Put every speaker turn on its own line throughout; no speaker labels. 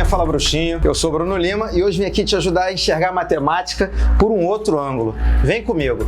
fala bruxinho. Eu sou Bruno Lima e hoje vim aqui te ajudar a enxergar a matemática por um outro ângulo. Vem comigo.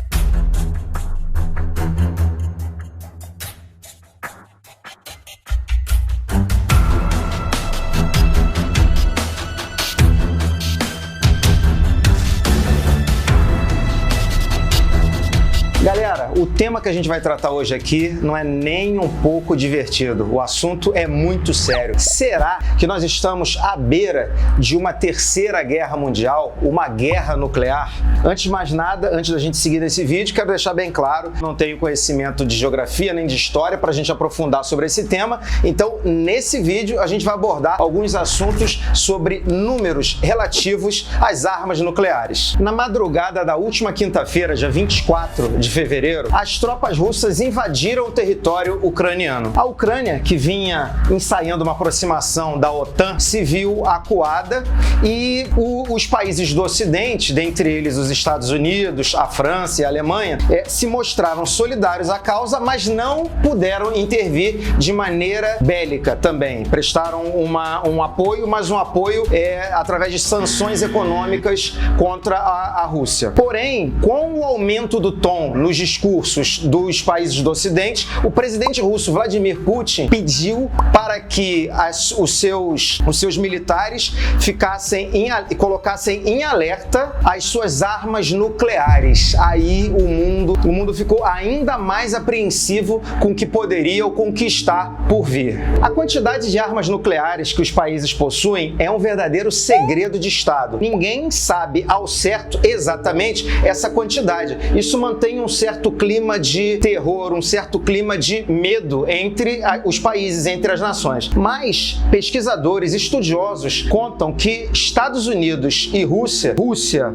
Galera, o tema que a gente vai tratar hoje aqui não é nem um pouco divertido. O assunto é muito sério. Será que nós estamos à beira de uma terceira guerra mundial, uma guerra nuclear? Antes de mais nada, antes da gente seguir nesse vídeo, quero deixar bem claro, não tenho conhecimento de geografia nem de história para a gente aprofundar sobre esse tema. Então, nesse vídeo, a gente vai abordar alguns assuntos sobre números relativos às armas nucleares. Na madrugada da última quinta-feira, dia 24 de fevereiro, as tropas russas invadiram o território ucraniano. A Ucrânia, que vinha ensaiando uma aproximação da OTAN, se viu acuada e os países do Ocidente, dentre eles os Estados Unidos, a França e a Alemanha, se mostraram solidários à causa, mas não puderam intervir de maneira bélica também. Prestaram um apoio, mas um apoio através de sanções econômicas contra a Rússia. Porém, com o aumento do tom nos discursos dos países do Ocidente, o presidente russo Vladimir Putin pediu para que os seus militares colocassem em alerta as suas armas nucleares. Aí o mundo ficou ainda mais apreensivo com o que poderia ou com o que está por vir. A quantidade de armas nucleares que os países possuem é um verdadeiro segredo de Estado. Ninguém sabe ao certo exatamente essa quantidade. Isso mantém um certo clima de terror, um certo clima de medo entre os países, entre as nações. Mas pesquisadores estudiosos contam que Estados Unidos e Rússia,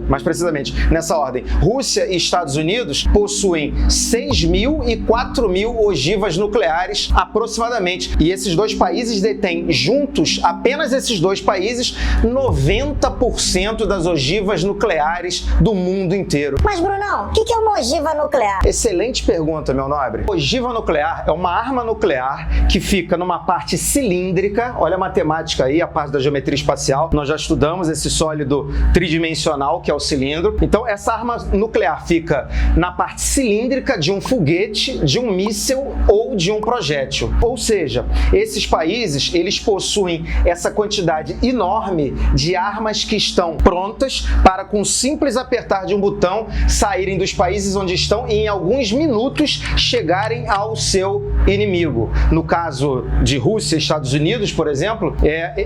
mais precisamente nessa ordem, Rússia e Estados Unidos possuem 6.000 e 4.000 ogivas nucleares aproximadamente. E esses dois países detêm juntos, apenas esses dois países, 90% das ogivas nucleares do mundo inteiro.
Mas, Brunão, o que é uma ogiva nuclear?
Excelente pergunta, meu nobre. Ogiva nuclear é uma arma nuclear que fica numa parte cilíndrica. Olha a matemática aí, a parte da geometria espacial. Nós já estudamos esse sólido tridimensional que é o cilindro. Então, essa arma nuclear fica na parte cilíndrica de um foguete, de um míssil ou de um projétil. Ou seja, esses países, eles possuem essa quantidade enorme de armas que estão prontas para, com simples apertar de um botão, saírem dos países onde estão e em alguns minutos chegarem ao seu inimigo. No caso de Rússia e Estados Unidos, por exemplo,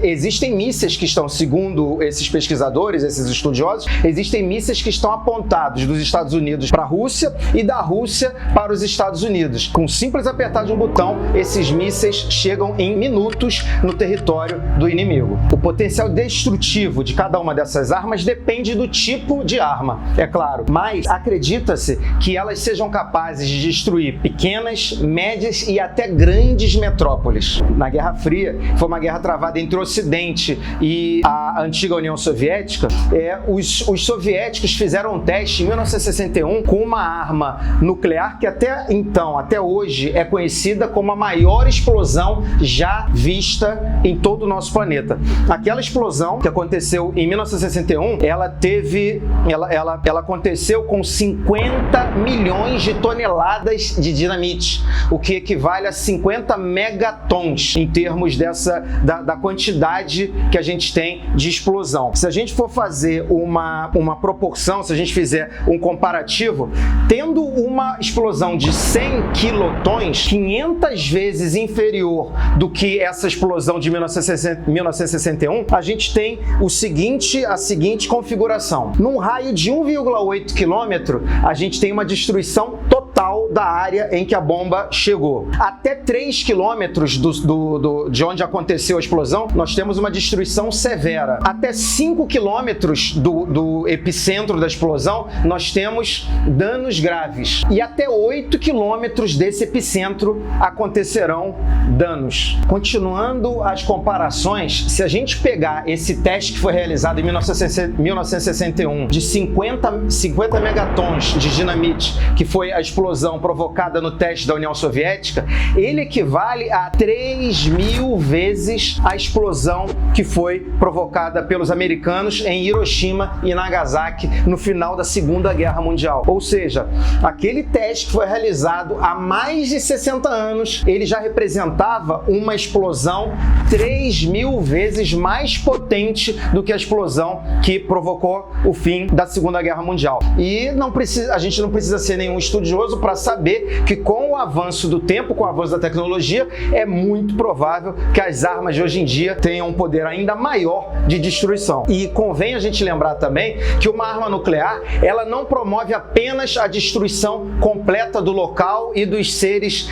existem mísseis que estão, segundo esses pesquisadores, esses estudiosos, existem mísseis que estão apontados dos Estados Unidos para a Rússia e da Rússia para os Estados Unidos. Com simples apertar de um botão, esses mísseis chegam em minutos no território do inimigo. O potencial destrutivo de cada uma dessas armas depende do tipo de arma, é claro, mas acredita-se que elas sejam capazes de destruir pequenas, médias e até grandes metrópoles. Na Guerra Fria, foi uma guerra travada entre o Ocidente e a antiga União Soviética, os soviéticos fizeram um teste em 1961 com uma arma nuclear que até hoje é conhecida como a maior explosão já vista em todo o nosso planeta. Aquela explosão que aconteceu em 1961, ela aconteceu com 50 milhões de toneladas de dinamite, o que equivale a 50 megatons em termos da quantidade que a gente tem de explosão. Se a gente for fazer uma proporção, se a gente fizer um comparativo, tendo uma explosão de 100 quilotons, 500 vezes inferior do que essa explosão de 1961, a gente tem a seguinte configuração. Num raio de 1,8 km, a gente tem uma destruição total da área em que a bomba chegou. Até 3 quilômetros de onde aconteceu a explosão, nós temos uma destruição severa. Até 5 quilômetros do epicentro da explosão, nós temos danos graves. E até 8 quilômetros desse epicentro acontecerão danos. Continuando as comparações, se a gente pegar esse teste que foi realizado em 1961 de 50 megatons de dinamite, que foi a explosão explosão provocada no teste da União Soviética, ele equivale a 3.000 vezes a explosão que foi provocada pelos americanos em Hiroshima e Nagasaki no final da Segunda Guerra Mundial. Ou seja, aquele teste que foi realizado há mais de 60 anos, ele já representava uma explosão 3.000 vezes mais potente do que a explosão que provocou o fim da Segunda Guerra Mundial. E a gente não precisa ser nenhum estudioso para saber que com o avanço do tempo, com o avanço da tecnologia, é muito provável que as armas de hoje em dia tenham um poder ainda maior de destruição. E convém a gente lembrar também que uma arma nuclear, ela não promove apenas a destruição completa do local e dos seres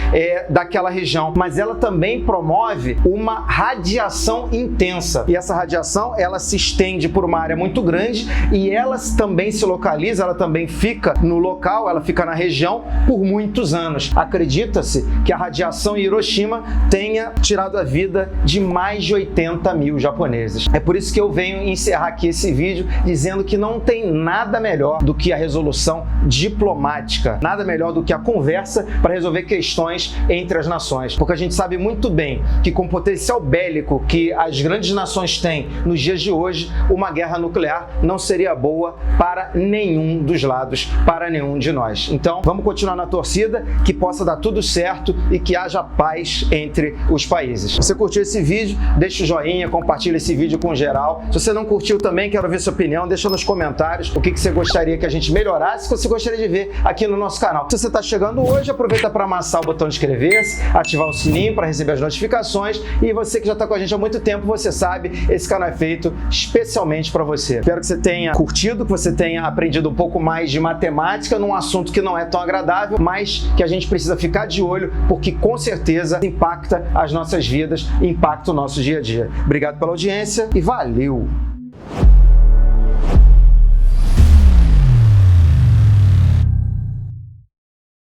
daquela região, mas ela também promove uma radiação intensa. E essa radiação, ela se estende por uma área muito grande e ela também se localiza, ela também fica no local, ela fica na região por muitos anos. Acredita-se que a radiação em Hiroshima tenha tirado a vida de mais de 80.000 japoneses. É por isso que eu venho encerrar aqui esse vídeo dizendo que não tem nada melhor do que a resolução diplomática, nada melhor do que a conversa para resolver questões entre as nações. Porque a gente sabe muito bem que com o potencial bélico que as grandes nações têm nos dias de hoje, uma guerra nuclear não seria boa para nenhum dos lados, para nenhum de nós. Então, vamos continuar na torcida, que possa dar tudo certo e que haja paz entre os países. Se você curtiu esse vídeo, deixa o joinha, compartilha esse vídeo com geral. Se você não curtiu também, quero ver sua opinião, deixa nos comentários o que você gostaria que a gente melhorasse, o que você gostaria de ver aqui no nosso canal. Se você está chegando hoje, aproveita para amassar o botão de inscrever-se, ativar o sininho para receber as notificações, e você que já está com a gente há muito tempo, você sabe, esse canal é feito especialmente para você. Espero que você tenha curtido, que você tenha aprendido um pouco mais de matemática num assunto que não é tão agradável, mas que a gente precisa ficar de olho, porque com certeza impacta as nossas vidas, impacta o nosso dia a dia. Obrigado pela audiência e valeu!